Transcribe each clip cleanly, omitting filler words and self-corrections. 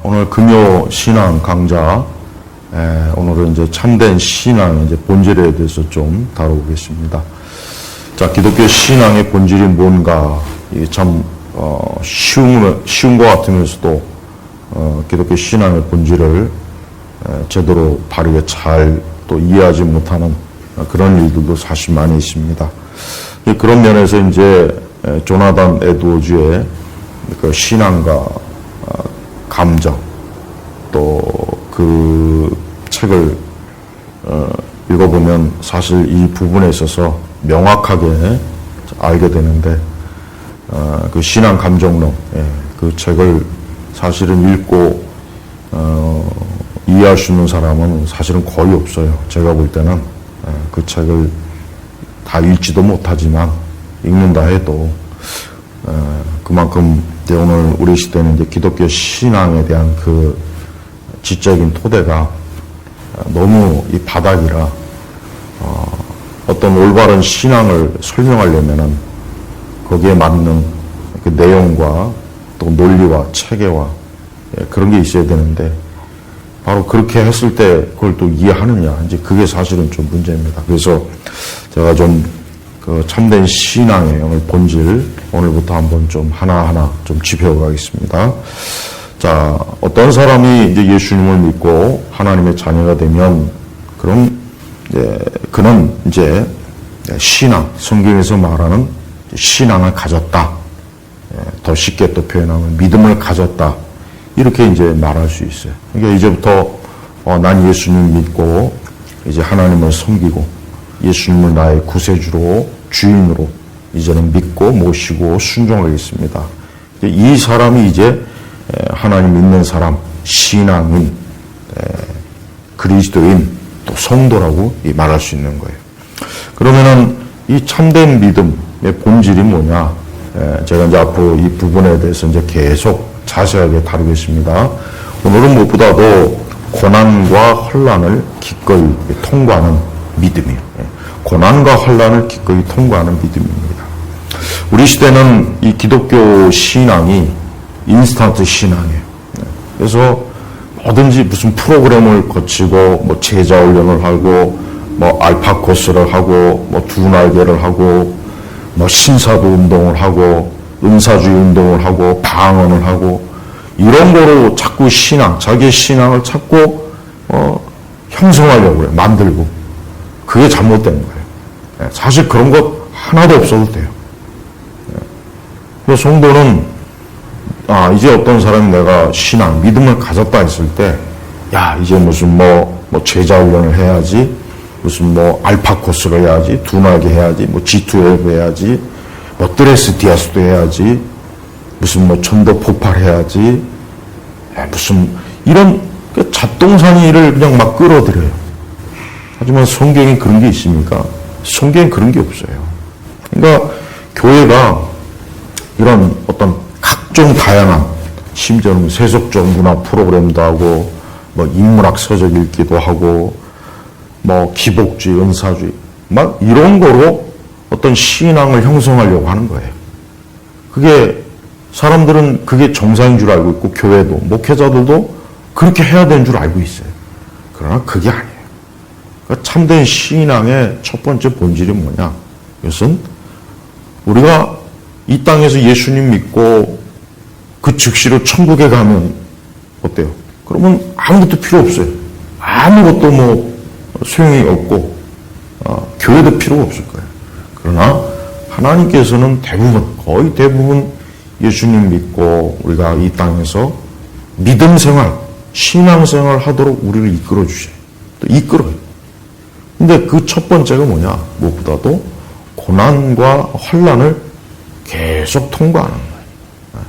오늘 금요 신앙 강좌, 오늘은 이제 참된 신앙의 이제 본질에 대해서 좀 다뤄보겠습니다. 자, 기독교 신앙의 본질이 뭔가, 이게 참, 쉬운 것 같으면서도, 기독교 신앙의 본질을 제대로 바르게 잘 또 이해하지 못하는 그런 일들도 사실 많이 있습니다. 그런 면에서 이제, 조나단 에드워즈의 그 신앙과 감정, 또 그 책을 읽어보면 사실 이 부분에 있어서 명확하게 알게 되는데, 그 신앙 감정론, 그 책을 사실은 읽고 이해할 수 있는 사람은 사실은 거의 없어요. 제가 볼 때는 그 책을 다 읽지도 못하지만 읽는다 해도 그만큼 오늘 우리 시대는 이제 기독교 신앙에 대한 그 지적인 토대가 너무 이 바닥이라 어떤 올바른 신앙을 설명하려면은 거기에 맞는 그 내용과 또 논리와 체계와 그런 게 있어야 되는데 바로 그렇게 했을 때 그걸 또 이해하느냐, 이제 그게 사실은 좀 문제입니다. 그래서 제가 좀 그 참된 신앙의 오늘 본질, 오늘부터 한번 좀 하나하나 좀 짚어가겠습니다. 자, 어떤 사람이 이제 예수님을 믿고 하나님의 자녀가 되면, 그럼, 그는 이제 신앙, 성경에서 말하는 신앙을 가졌다. 더 쉽게 또 표현하면 믿음을 가졌다. 이렇게 이제 말할 수 있어요. 그러니까 이제부터, 난 예수님 믿고, 이제 하나님을 섬기고, 예수님을 나의 구세주로, 주인으로 이제는 믿고 모시고 순종하겠습니다. 이 사람이 이제 하나님 믿는 사람, 신앙인, 그리스도인, 또 성도라고 말할 수 있는 거예요. 그러면은 이 참된 믿음의 본질이 뭐냐? 제가 이제 앞으로 이 부분에 대해서 이제 계속 자세하게 다루겠습니다. 오늘은 무엇보다도 고난과 혼란을 기꺼이 통과하는 믿음이에요. 고난과 혼란을 기꺼이 통과하는 믿음입니다. 우리 시대는 이 기독교 신앙이 인스턴트 신앙이에요. 그래서 뭐든지 무슨 프로그램을 거치고 뭐 제자 훈련을 하고 뭐 알파 코스를 하고 뭐 두 날개를 하고 뭐 신사도 운동을 하고 은사주의 운동을 하고 방언을 하고 이런 거로 자꾸 자기의 신앙을 자꾸 형성하려고 그래요. 만들고. 그게 잘못된 거예요. 사실 그런 것 하나도 없어도 돼요. 성도는, 이제 어떤 사람이 내가 신앙, 믿음을 가졌다 했을 때, 이제 무슨 제자 훈련을 해야지, 무슨 알파 코스를 해야지, 두 날개 해야지, G2앱 해야지, 드레스 디아스도 해야지, 무슨 전도 폭발해야지, 무슨 이런 잡동사니를 그냥 막 끌어들여요. 하지만 성경에 그런 게 있습니까? 성경에 그런 게 없어요. 그러니까 교회가 이런 어떤 각종 다양한, 심지어는 세속적 문화 프로그램도 하고, 인문학 서적 읽기도 하고, 기복주의, 은사주의, 막 이런 거로 어떤 신앙을 형성하려고 하는 거예요. 그게 사람들은 그게 정상인 줄 알고 있고, 교회도, 목회자들도 그렇게 해야 되는 줄 알고 있어요. 그러나 그게 아니에요. 참된 신앙의 첫 번째 본질이 뭐냐? 이것은 우리가 이 땅에서 예수님 믿고 그 즉시로 천국에 가면 어때요? 그러면 아무것도 필요 없어요. 아무것도 소용이 없고 교회도 필요가 없을 거예요. 그러나 하나님께서는 거의 대부분 예수님 믿고 우리가 이 땅에서 믿음 생활, 신앙 생활 하도록 우리를 이끌어 주셔요. 또 이끌어요. 근데 그 첫 번째가 뭐냐? 무엇보다도 고난과 혼란을 계속 통과하는 거예요.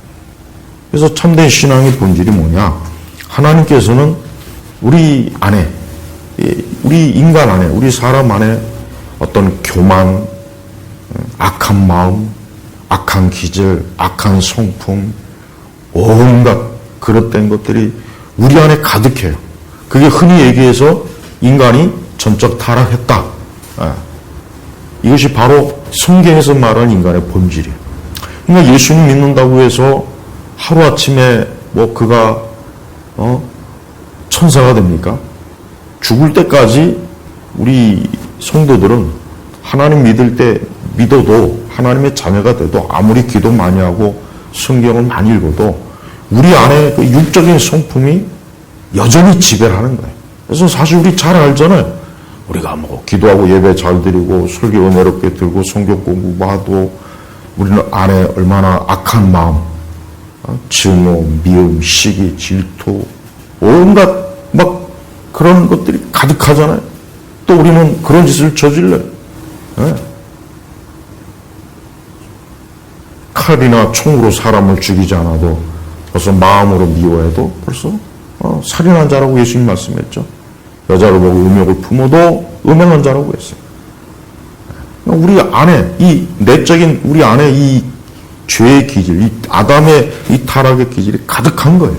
그래서 참된 신앙의 본질이 뭐냐? 하나님께서는 우리 안에, 우리 인간 안에, 우리 사람 안에 어떤 교만, 악한 마음, 악한 기질, 악한 성품, 온갖 그릇된 것들이 우리 안에 가득해요. 그게 흔히 얘기해서 인간이 전적 타락했다. 이것이 바로 성경에서 말하는 인간의 본질이에요. 그러니까 예수님 믿는다고 해서 하루아침에 그가 천사가 됩니까? 죽을 때까지 우리 성도들은 하나님 믿어도 하나님의 자녀가 돼도 아무리 기도 많이 하고 성경을 많이 읽어도 우리 안에 그 육적인 성품이 여전히 지배를 하는 거예요. 그래서 사실 우리 잘 알잖아요. 우리가 뭐 기도하고 예배 잘 드리고 설교 은혜롭게 들고 성경 공부하도 우리는 안에 얼마나 악한 마음, 증오, 미움, 시기, 질투, 온갖 막 그런 것들이 가득하잖아요. 또 우리는 그런 짓을 저질러요. 네. 칼이나 총으로 사람을 죽이지 않아도 벌써 마음으로 미워해도 벌써 살인한 자라고 예수님 말씀했죠. 여자를 보고 음욕을 품어도 음행한 자라고 했어요. 우리 안에 이 내적인 우리 안에 이 죄의 기질, 이 아담의 이 타락의 기질이 가득한 거예요.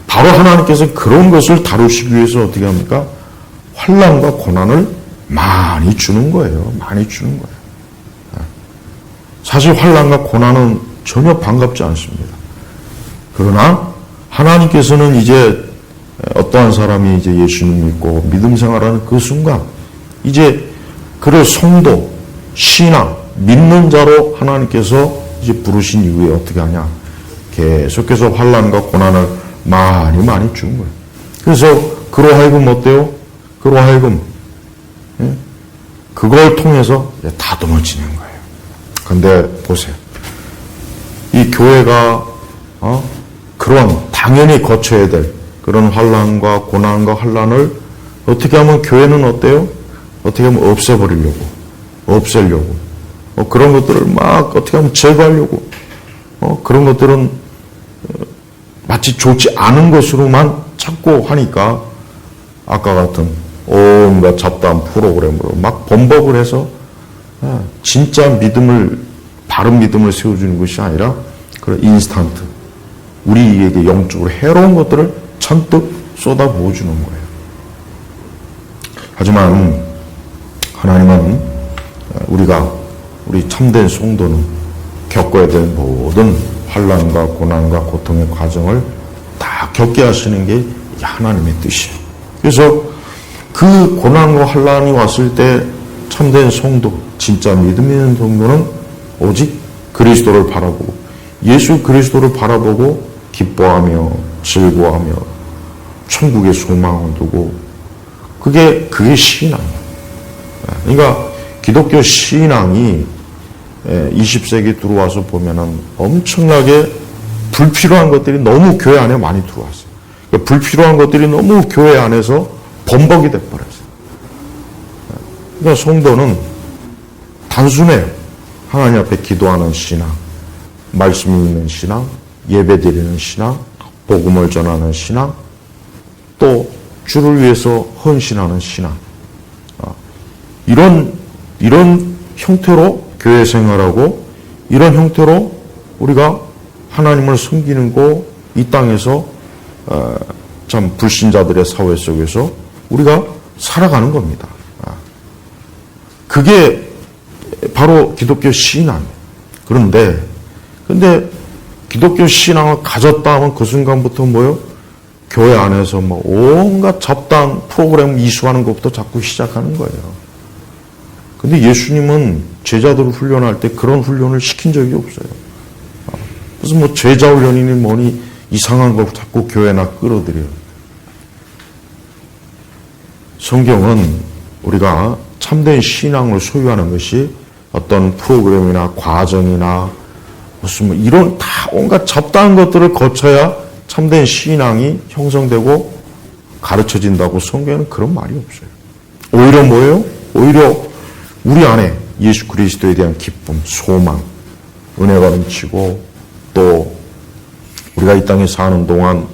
바로 하나님께서 그런 것을 다루시기 위해서 어떻게 합니까? 환난과 고난을 많이 주는 거예요. 많이 주는 거예요. 사실 환난과 고난은 전혀 반갑지 않습니다. 그러나 하나님께서는 이제 어떠한 사람이 이제 예수님 믿고 믿음 생활하는 그 순간 이제 그를 성도, 신앙, 믿는 자로 하나님께서 이제 부르신 이후에 어떻게 하냐? 계속해서 환난과 고난을 많이 주는 거예요. 그래서 그로 하여금 어때요? 그로 하여금 그걸 통해서 다듬어지는 거예요. 근데 보세요. 이 교회가 그런 당연히 거쳐야 될 그런 환난과 고난과 환난을 어떻게 하면 교회는 어때요? 어떻게 하면 없애려고 그런 것들을 막 어떻게 하면 제거하려고 그런 것들은 마치 좋지 않은 것으로만 찾고 하니까 아까 같은 온갖 잡다한 프로그램으로 막 번복을 해서 진짜 바른 믿음을 세워주는 것이 아니라 그런 인스턴트 우리에게 영적으로 해로운 것들을 잔뜩 쏟아부어주는 거예요. 하지만 하나님은 우리 참된 성도는 겪어야 될 모든 환난과 고난과 고통의 과정을 다 겪게 하시는 게 하나님의 뜻이에요. 그래서 그 고난과 환난이 왔을 때 참된 성도, 진짜 믿음 있는 성도는 오직 그리스도를 바라보고 예수 그리스도를 바라보고 기뻐하며 즐거워하며 천국의 소망을 두고 그게 신앙이에요. 그러니까 기독교 신앙이 20세기 들어와서 보면은 엄청나게 불필요한 것들이 너무 교회 안에 많이 들어왔어요. 그러니까 불필요한 것들이 너무 교회 안에서 범벅이 돼버렸어요. 그러니까 성도는 단순해요. 하나님 앞에 기도하는 신앙, 말씀 읽는 신앙, 예배 드리는 신앙, 복음을 전하는 신앙, 또 주를 위해서 헌신하는 신앙. 이런 형태로 교회 생활하고 이런 형태로 우리가 하나님을 섬기는 거 이 땅에서 참 불신자들의 사회 속에서 우리가 살아가는 겁니다. 그게 바로 기독교 신앙이에요. 근데 기독교 신앙을 가졌다 하면 그 순간부터 뭐요? 교회 안에서 뭐 온갖 잡다한 프로그램 이수하는 것부터 자꾸 시작하는 거예요. 근데 예수님은 제자들을 훈련할 때 그런 훈련을 시킨 적이 없어요. 그래서 뭐 제자 훈련이니 뭐니 이상한 거 자꾸 교회나 끌어들여요. 성경은 우리가 참된 신앙을 소유하는 것이 어떤 프로그램이나 과정이나 무슨 뭐 이런 다 온갖 잡다한 것들을 거쳐야 참된 신앙이 형성되고 가르쳐진다고 성경에는 그런 말이 없어요. 오히려 뭐예요? 오히려 우리 안에 예수 그리스도에 대한 기쁨, 소망, 은혜가 넘치고 또 우리가 이 땅에 사는 동안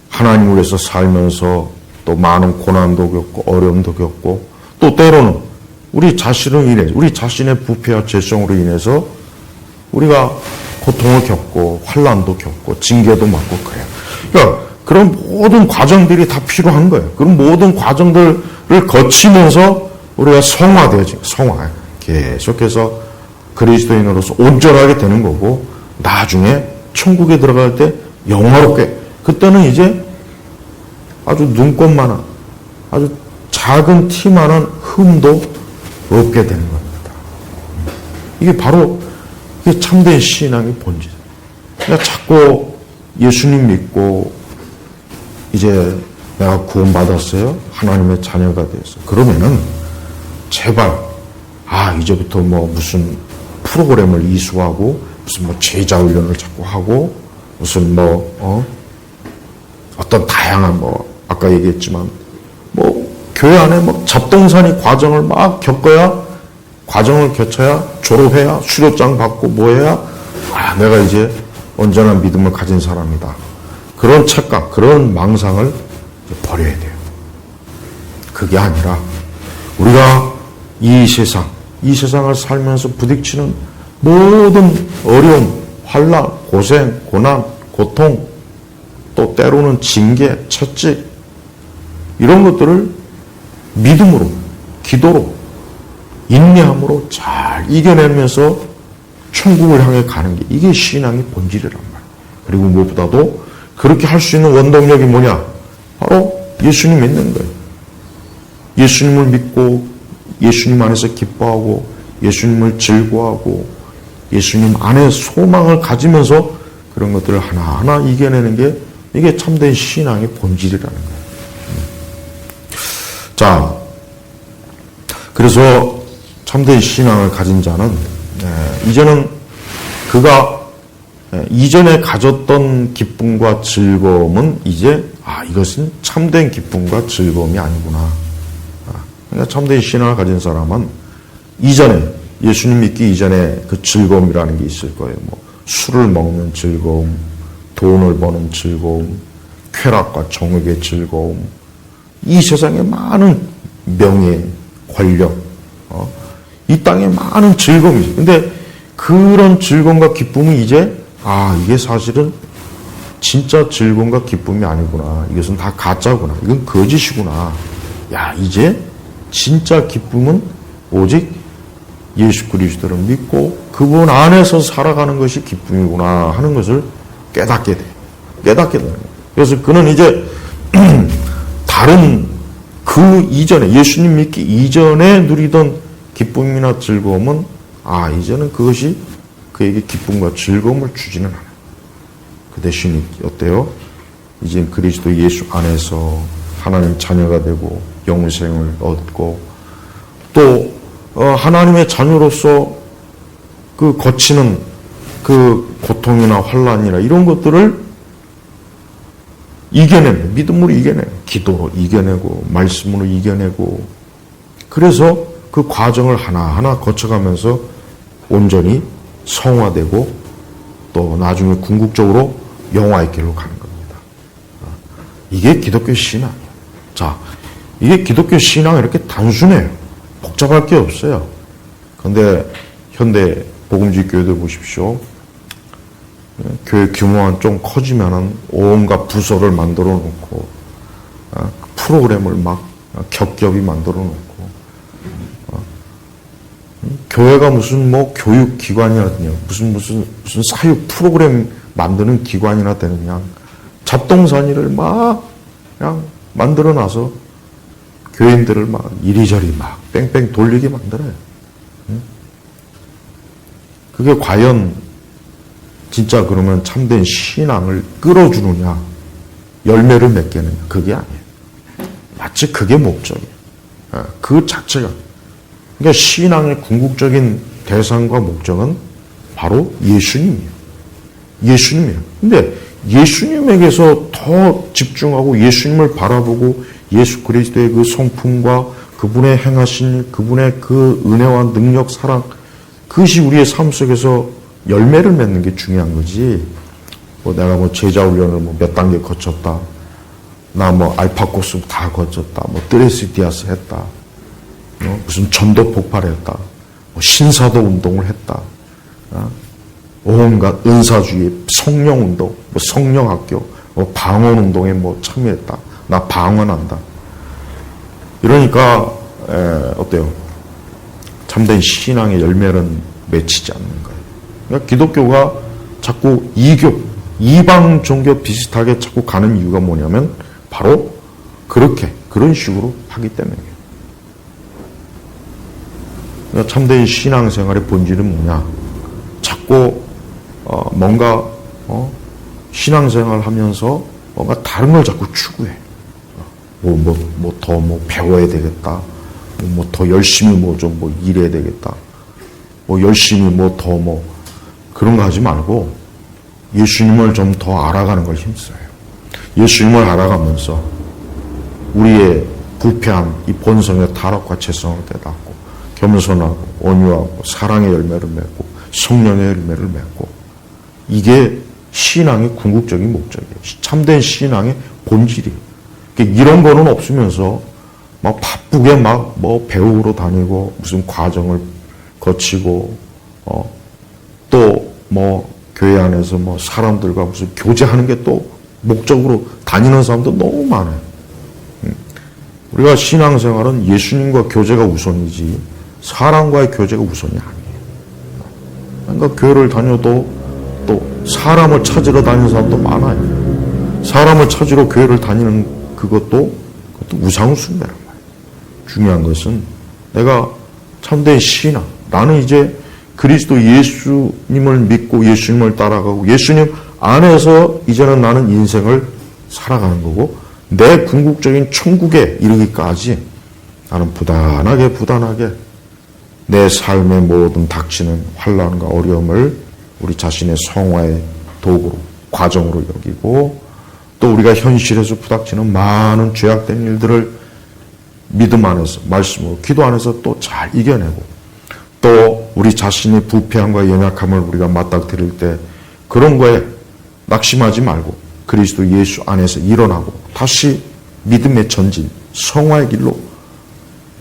하나님을 위해서 살면서 또 많은 고난도 겪고 어려움도 겪고 또 때로는 우리 자신의 부패와 죄성으로 인해서 우리가 고통을 겪고 환난도 겪고 징계도 맞고 그래요. 그러니까 그런 모든 과정들이 다 필요한 거예요. 그런 모든 과정들을 거치면서 우리가 성화되어지고 계속해서 그리스도인으로서 온전하게 되는 거고 나중에 천국에 들어갈 때 영화롭게, 그때는 이제 아주 눈꽃만한, 아주 작은 티만한 흠도 없게 되는 겁니다. 이게 바로 이게 참된 신앙의 본질이에요. 그러니까 자꾸 예수님 믿고 이제 내가 구원받았어요. 하나님의 자녀가 되었어. 그러면은 제발 이제부터 뭐 무슨 프로그램을 이수하고 무슨 뭐 제자 훈련을 자꾸 하고 무슨 어떤 다양한 아까 얘기했지만 교회 안에 잡동사니 과정을 막 과정을 겪어야 졸업해야 수료장 받고 해야 내가 이제 온전한 믿음을 가진 사람이다. 그런 착각, 그런 망상을 버려야 돼요. 그게 아니라 우리가 이 세상을 살면서 부딪히는 모든 어려움, 환난, 고생, 고난, 고통, 또 때로는 징계, 채찍, 이런 것들을 믿음으로, 기도로, 인내함으로 잘 이겨내면서 천국을 향해 가는 게 이게 신앙의 본질이란 말이에요. 그리고 무엇보다도 그렇게 할 수 있는 원동력이 뭐냐? 바로 예수님 믿는 거예요. 예수님을 믿고 예수님 안에서 기뻐하고 예수님을 즐거워하고 예수님 안에 소망을 가지면서 그런 것들을 하나하나 이겨내는 게 이게 참된 신앙의 본질이라는 거예요. 자, 그래서 참된 신앙을 가진 자는 이제는 그가 이전에 가졌던 기쁨과 즐거움은 이제 이것은 참된 기쁨과 즐거움이 아니구나. 그러니까 참된 신앙을 가진 사람은 이전에 예수님 믿기 이전에 그 즐거움이라는 게 있을 거예요. 술을 먹는 즐거움, 돈을 버는 즐거움, 쾌락과 정욕의 즐거움, 이 세상에 많은 명예, 권력, 이 땅에 많은 즐거움이 있어요. 근데 그런 즐거움과 기쁨이 이제 이게 사실은 진짜 즐거움과 기쁨이 아니구나. 이것은 다 가짜구나. 이건 거짓이구나. 이제 진짜 기쁨은 오직 예수 그리스도를 믿고 그분 안에서 살아가는 것이 기쁨이구나 하는 것을 깨닫게 돼요. 깨닫게 되는 거예요. 그래서 그는 이제 다른 그 이전에 예수님 믿기 이전에 누리던 기쁨이나 즐거움은 이제는 그것이 그에게 기쁨과 즐거움을 주지는 않아요. 그 대신 어때요? 이제 그리스도 예수 안에서 하나님 자녀가 되고 영생을 얻고 또 하나님의 자녀로서 그 거치는 그 고통이나 환난이나 이런 것들을 이겨내고 믿음으로 이겨내고 기도로 이겨내고 말씀으로 이겨내고 그래서 그 과정을 하나하나 거쳐가면서 온전히 성화되고 또 나중에 궁극적으로 영화의 길로 가는 겁니다. 이게 기독교 신앙이에요. 자, 이게 기독교 신앙이 이렇게 단순해요. 복잡할 게 없어요. 그런데 현대 복음주의 교회들 보십시오. 교회 규모가 좀 커지면은 온갖 부서를 만들어 놓고 프로그램을 막 겹겹이 만들어 놓고 교회가 무슨 교육 기관이나 무슨 사육 프로그램 만드는 기관이나 되는 그냥 잡동사니를 막 그냥 만들어 놔서 교인들을 막 이리저리 막 뺑뺑 돌리게 만들어요. 그게 과연 진짜 그러면 참된 신앙을 끌어주느냐, 열매를 맺게느냐, 그게 아니에요. 마치 그게 목적이에요. 그 자체가. 그러니까 신앙의 궁극적인 대상과 목적은 바로 예수님이에요. 예수님이에요. 근데 예수님에게서 더 집중하고 예수님을 바라보고 예수 그리스도의 그 성품과 그분의 행하신 일, 그분의 그 은혜와 능력, 사랑, 그것이 우리의 삶 속에서 열매를 맺는 게 중요한 거지. 내가 제자 훈련을 몇 단계 거쳤다. 나 알파 코스 다 거쳤다. 드레스디아스 했다. 무슨 전도 폭발했다. 신사도 운동을 했다. 온갖 은사주의, 성령 운동, 성령 학교, 방언 운동에 참여했다. 나 방언한다. 이러니까 어때요? 참된 신앙의 열매는 맺히지 않는 거예요. 그러니까 기독교가 자꾸 이방 종교 비슷하게 자꾸 가는 이유가 뭐냐면 바로 그런 식으로 하기 때문이에요. 그러니까 참된 신앙생활의 본질은 뭐냐? 자꾸 뭔가 신앙생활 하면서 뭔가 다른 걸 자꾸 추구해. 더 배워야 되겠다. 더 열심히 좀 일해야 되겠다. 열심히 더 그런 거 하지 말고 예수님을 좀 더 알아가는 걸 힘써요. 예수님을 알아가면서 우리의 부패한 이 본성의 타락과 죄성을 깨닫고 겸손하고 온유하고 사랑의 열매를 맺고 성령의 열매를 맺고 이게 신앙의 궁극적인 목적이에요. 참된 신앙의 본질이에요. 이런 거는 없으면서 막 바쁘게 배우러 다니고 무슨 과정을 거치고 또 교회 안에서 사람들과 무슨 교제하는 게 또 목적으로 다니는 사람도 너무 많아요. 우리가 신앙생활은 예수님과 교제가 우선이지 사람과의 교제가 우선이 아니에요. 그러니까 교회를 다녀도 또 사람을 찾으러 다니는 사람도 많아요. 사람을 찾으러 교회를 다니는 그것도 우상숭배란 말이에요. 중요한 것은 내가 참된 신앙, 나는 이제 그리스도 예수님을 믿고 예수님을 따라가고 예수님 안에서 이제는 나는 인생을 살아가는 거고 내 궁극적인 천국에 이르기까지 나는 부단하게 내 삶의 모든 닥치는 환난과 어려움을 우리 자신의 성화의 도구로 과정으로 여기고 또 우리가 현실에서 부닥치는 많은 죄악된 일들을 믿음 안에서 말씀으로 기도 안에서 또 잘 이겨내고 또 우리 자신의 부패함과 연약함을 우리가 맞닥뜨릴 때 그런 거에 낙심하지 말고 그리스도 예수 안에서 일어나고 다시 믿음의 전진, 성화의 길로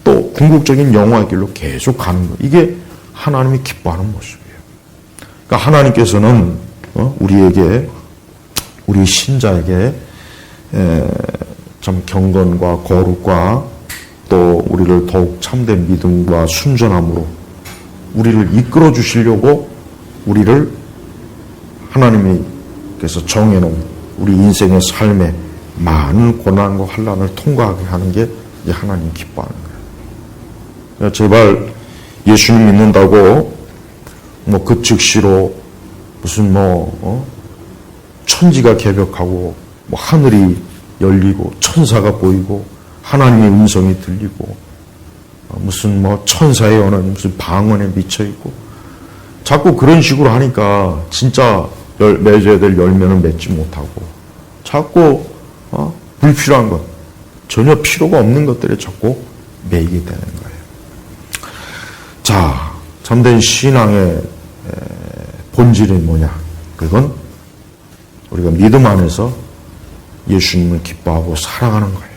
또 궁극적인 영화의 길로 계속 가는 거. 이게 하나님이 기뻐하는 모습이에요. 그러니까 하나님께서는 우리에게 우리 신자에게 참 경건과 거룩과 또 우리를 더욱 참된 믿음과 순전함으로 우리를 이끌어 주시려고 우리를 하나님께서 정해놓은 우리 인생의 삶에 많은 고난과 환난을 통과하게 하는 게 하나님 기뻐하는 거예요. 그러니까 제발 예수님 믿는다고 그 즉시로 무슨 천지가 개벽하고 하늘이 열리고 천사가 보이고 하나님의 음성이 들리고 무슨 천사의 언어는 무슨 방언에 미쳐 있고 자꾸 그런 식으로 하니까 진짜 맺어야 될 열매는 맺지 못하고 자꾸 불필요한 것 전혀 필요가 없는 것들에 자꾸 매이게 되는 거예요. 자, 참된 신앙의 본질이 뭐냐? 그건 우리가 믿음 안에서 예수님을 기뻐하고 사랑하는 거예요.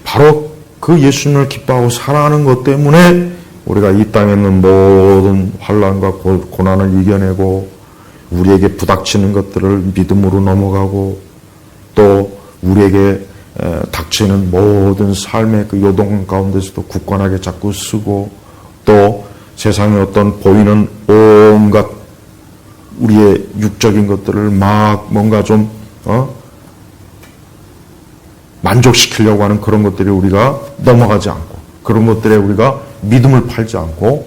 바로 그 예수님을 기뻐하고 사랑하는 것 때문에 우리가 이 땅에 있는 모든 환난과 고난을 이겨내고 우리에게 부닥치는 것들을 믿음으로 넘어가고 또 우리에게 닥치는 모든 삶의 그 요동 가운데서도 굳건하게 자꾸 쓰고 또 세상의 어떤 보이는 온갖 우리의 육적인 것들을 막 뭔가 좀 만족시키려고 하는 그런 것들이 우리가 넘어가지 않고 그런 것들에 우리가 믿음을 팔지 않고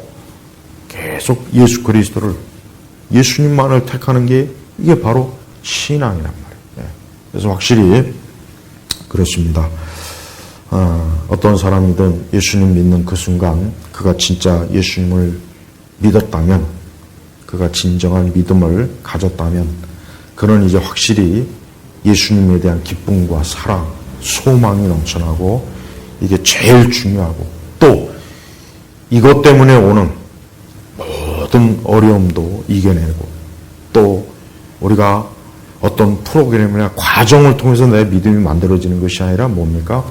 계속 예수 그리스도를 예수님만을 택하는 게 이게 바로 신앙이란 말이에요. 그래서 확실히 그렇습니다. 어떤 사람이든 예수님 믿는 그 순간 그가 진짜 예수님을 믿었다면 그가 진정한 믿음을 가졌다면 그는 이제 확실히 예수님에 대한 기쁨과 사랑, 소망이 넘쳐나고 이게 제일 중요하고 또 이것 때문에 오는 모든 어려움도 이겨내고 또 우리가 어떤 프로그램이나 과정을 통해서 내 믿음이 만들어지는 것이 아니라 뭡니까?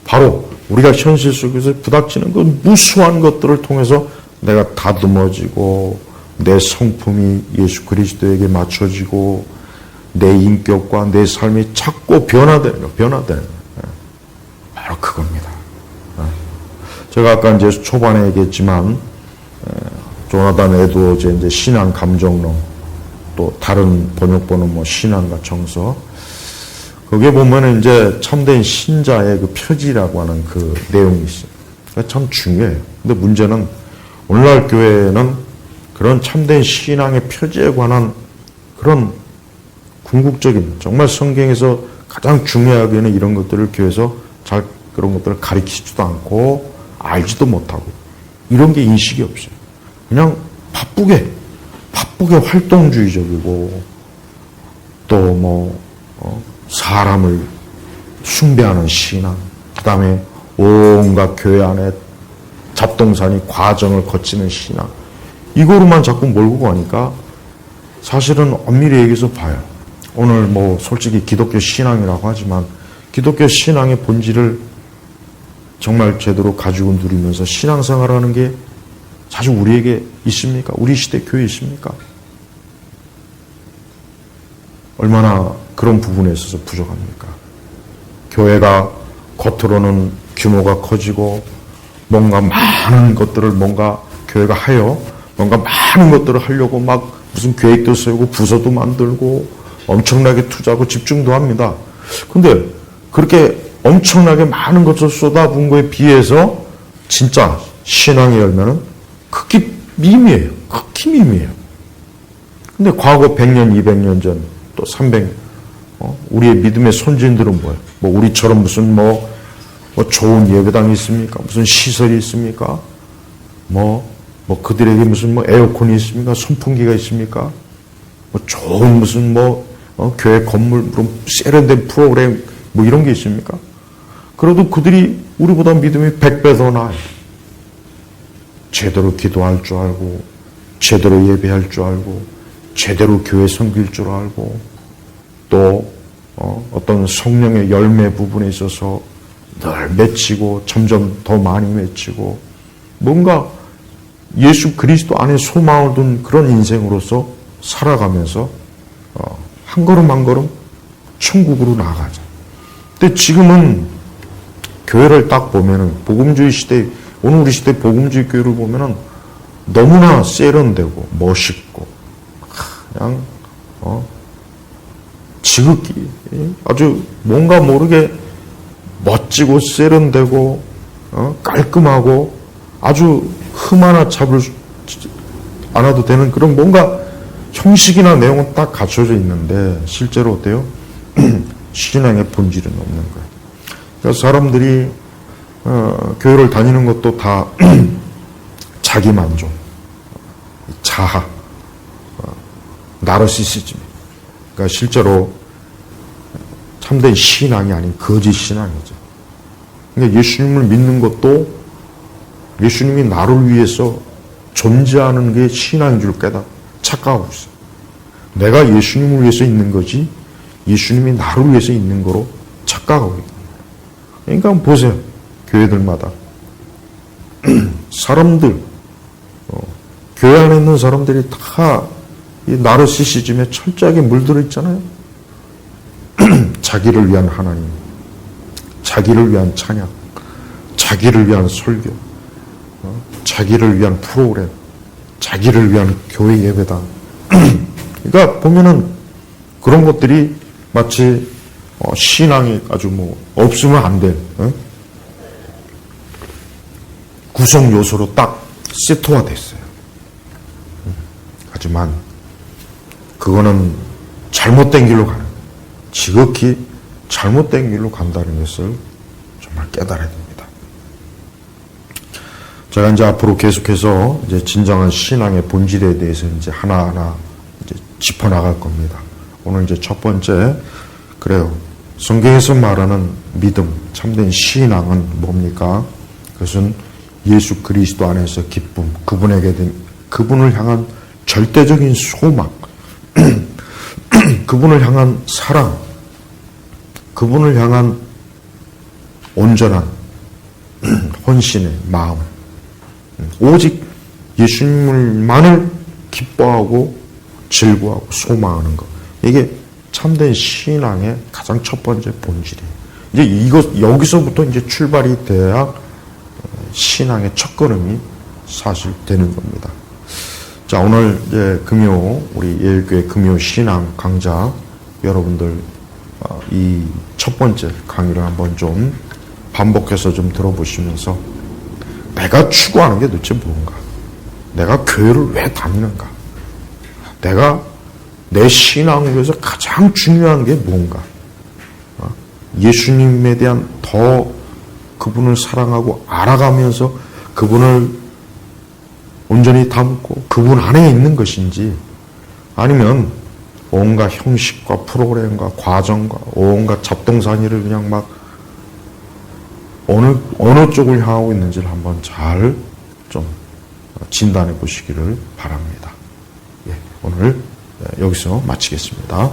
바로 우리가 현실 속에서 부닥치는 그 무수한 것들을 통해서 내가 다듬어지고 내 성품이 예수 그리스도에게 맞춰지고 내 인격과 내 삶이 자꾸 변화되는 거예요. 바로 그겁니다. 제가 아까 이제 초반에 얘기했지만 조나단 에드워즈의 이제 신앙 감정론 또 다른 번역본은 뭐 신앙과 정서. 거기에 보면은 이제 참된 신자의 그 표지라고 하는 그 내용이 있어요. 참 중요해요. 근데 문제는 오늘날 교회는 그런 참된 신앙의 표지에 관한 그런 궁극적인, 정말 성경에서 가장 중요하게 여기는 이런 것들을 교회에서 잘 그런 것들을 가르치지도 않고 알지도 못하고 이런 게 인식이 없어요. 그냥 바쁘게 활동주의적이고 또 뭐 사람을 숭배하는 신앙, 그 다음에 온갖 교회 안에 잡동사니 과정을 거치는 신앙, 이거로만 자꾸 몰고 가니까 사실은 엄밀히 얘기해서 봐요. 오늘 뭐 솔직히 기독교 신앙이라고 하지만 기독교 신앙의 본질을 정말 제대로 가지고 누리면서 신앙생활하는 게 사실 우리에게 있습니까? 우리 시대 교회에 있습니까? 얼마나 그런 부분에 있어서 부족합니까? 교회가 겉으로는 규모가 커지고 뭔가 많은 것들을 뭔가 교회가 하여 뭔가 많은 것들을 하려고 막 무슨 계획도 세우고 부서도 만들고 엄청나게 투자하고 집중도 합니다. 근데 그렇게 엄청나게 많은 것을 쏟아부은 거에 비해서 진짜 신앙의 열매는 극히 미미해요. 극히 미미해요. 근데 과거 100년, 200년 전, 또 300년, 우리의 믿음의 선진들은 뭐예요? 뭐 우리처럼 무슨 뭐 좋은 예배당이 있습니까? 무슨 시설이 있습니까? 뭐 그들에게 무슨 뭐 에어컨이 있습니까? 선풍기가 있습니까? 뭐 좋은 무슨 교회 건물, 세련된 프로그램 뭐 이런 게 있습니까? 그래도 그들이 우리보다 믿음이 100배 더 나아요. 제대로 기도할 줄 알고, 제대로 예배할 줄 알고, 제대로 교회 섬길 줄 알고, 또 어떤 성령의 열매 부분에 있어서 늘 맺히고 점점 더 많이 맺히고 뭔가 예수 그리스도 안에 소망을 둔 그런 인생으로서 살아가면서 한 걸음 한 걸음 천국으로 나아가자. 근데 지금은 교회를 딱 보면은 복음주의 시대, 오늘 우리 시대 복음주의 교회를 보면은 너무나 세련되고 멋있고 그냥 지극히 아주 뭔가 모르게 멋지고 세련되고 깔끔하고 아주 흠 하나 잡을 않아도 되는 그런 뭔가 형식이나 내용은 딱 갖춰져 있는데 실제로 어때요? 신앙의 본질은 없는 거예요. 그래서 사람들이 교회를 다니는 것도 다 자기 만족, 자아, 나르시시즘. 그러니까 실제로 참된 신앙이 아닌 거짓 신앙이죠. 그러니까 예수님을 믿는 것도 예수님이 나를 위해서 존재하는 게 신앙인 줄 착각하고 있어요. 내가 예수님을 위해서 있는 거지 예수님이 나를 위해서 있는 거로 착각하고 있는 거예요. 그러니까 보세요. 교회들마다 사람들 교회 안에 있는 사람들이 다 이 나르시시즘에 철저하게 물들어 있잖아요. 자기를 위한 하나님, 자기를 위한 찬양, 자기를 위한 설교, 자기를 위한 프로그램, 자기를 위한 교회 예배당. 그러니까 보면은 그런 것들이 마치 신앙이 아주 없으면 안 될 구성 요소로 딱 세트화 됐어요. 하지만 그거는 잘못된 길로 가는, 지극히 잘못된 길로 간다는 것을 정말 깨달아야 됩니다. 제가 이제 앞으로 계속해서 이제 진정한 신앙의 본질에 대해서 이제 하나하나 이제 짚어나갈 겁니다. 오늘 이제 첫 번째, 그래요. 성경에서 말하는 믿음, 참된 신앙은 뭡니까? 그것은 예수 그리스도 안에서 기쁨, 그분을 향한 절대적인 소망, 그분을 향한 사랑, 그분을 향한 온전한 헌신의 마음, 오직 예수님만을 기뻐하고 즐거워하고 소망하는 것, 이게 참된 신앙의 가장 첫 번째 본질이에요. 이제 여기서부터 이제 출발이 돼야 신앙의 첫걸음이 사실 되는 겁니다. 자, 오늘 이제 우리 예일교회 금요 신앙 강좌 여러분들 이 첫 번째 강의를 한번 좀 반복해서 좀 들어보시면서 내가 추구하는 게 도대체 뭔가? 내가 교회를 왜 다니는가? 내가 내 신앙을 위해서 가장 중요한 게 뭔가? 예수님에 대한 더 그분을 사랑하고 알아가면서 그분을 온전히 담고 그분 안에 있는 것인지, 아니면 온갖 형식과 프로그램과 과정과 온갖 잡동사니를 그냥 막 어느 쪽을 향하고 있는지를 한번 잘 좀 진단해 보시기를 바랍니다. 예, 오늘 여기서 마치겠습니다.